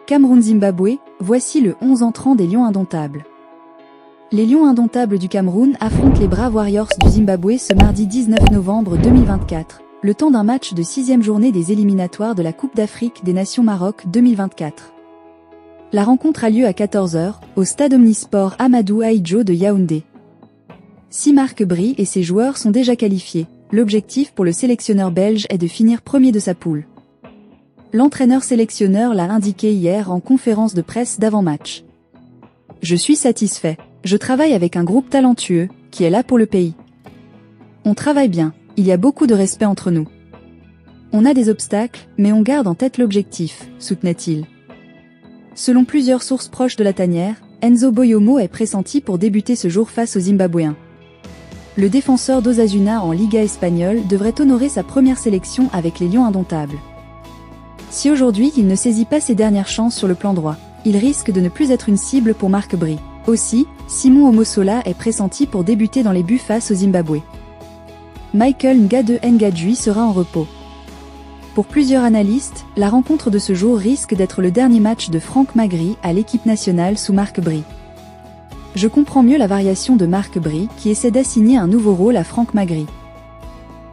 Cameroun-Zimbabwe, voici le 11 entrant des Lions indomptables. Les Lions indomptables du Cameroun affrontent les Brave Warriors du Zimbabwe ce mardi 19 novembre 2024, le temps d'un match de 6e journée des éliminatoires de la Coupe d'Afrique des Nations Maroc 2024. La rencontre a lieu à 14 h, au stade omnisport Amadou Ahidjo de Yaoundé. Si Marc Bry et ses joueurs sont déjà qualifiés, l'objectif pour le sélectionneur belge est de finir premier de sa poule. L'entraîneur-sélectionneur l'a indiqué hier en conférence de presse d'avant-match. « Je suis satisfait. Je travaille avec un groupe talentueux, qui est là pour le pays. On travaille bien, il y a beaucoup de respect entre nous. On a des obstacles, mais on garde en tête l'objectif », soutenait-il. Selon plusieurs sources proches de la tanière, Enzo Boyomo est pressenti pour débuter ce jour face aux Zimbabwéens. Le défenseur d'Osasuna en Liga espagnole devrait honorer sa première sélection avec les Lions indomptables. Si aujourd'hui il ne saisit pas ses dernières chances sur le plan droit, il risque de ne plus être une cible pour Marc Bry. Aussi, Simon Omosola est pressenti pour débuter dans les buts face au Zimbabwe. Michael Ngade Ngadjui sera en repos. Pour plusieurs analystes, la rencontre de ce jour risque d'être le dernier match de Franck Magri à l'équipe nationale sous Marc Bry. Je comprends mieux la variation de Marc Bry qui essaie d'assigner un nouveau rôle à Franck Magri.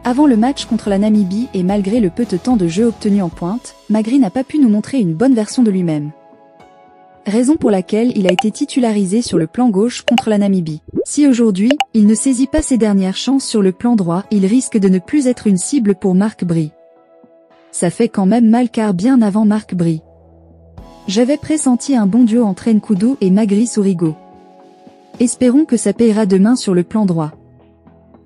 Avant le match contre la Namibie et malgré le peu de temps de jeu obtenu en pointe, Magri n'a pas pu nous montrer une bonne version de lui-même. Raison pour laquelle il a été titularisé sur le plan gauche contre la Namibie. Si aujourd'hui, il ne saisit pas ses dernières chances sur le plan droit, il risque de ne plus être une cible pour Marc Bry. Ça fait quand même mal car bien avant Marc Bry, j'avais pressenti un bon duo entre Nkoudou et Magri Sourigo. Espérons que ça payera demain sur le plan droit.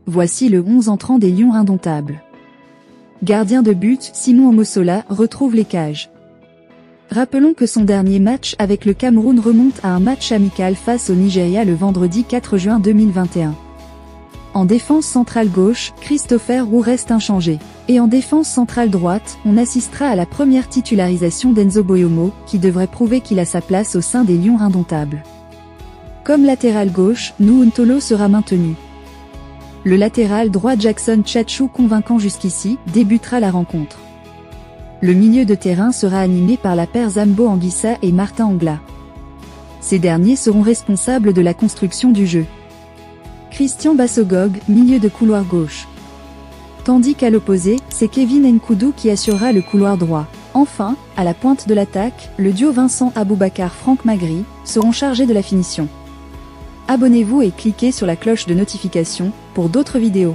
Voici le 11 entrant des Lions indomptables. Gardien de but, Simon Omosola retrouve les cages. Rappelons que son dernier match avec le Cameroun remonte à un match amical face au Nigeria le vendredi 4 juin 2021. En défense centrale gauche, Christopher Roux reste inchangé. Et en défense centrale droite, on assistera à la première titularisation d'Enzo Boyomo, qui devrait prouver qu'il a sa place au sein des Lions indomptables. Comme latéral gauche, Nountolo sera maintenu. Le latéral droit Jackson Tchatchou, convaincant jusqu'ici, débutera la rencontre. Le milieu de terrain sera animé par la paire Zambo Anguissa et Martin Angla. Ces derniers seront responsables de la construction du jeu. Christian Bassogog, milieu de couloir gauche. Tandis qu'à l'opposé, c'est Kevin Nkoudou qui assurera le couloir droit. Enfin, à la pointe de l'attaque, le duo Vincent Aboubakar-Franck Magri seront chargés de la finition. Abonnez-vous et cliquez sur la cloche de notification pour d'autres vidéos.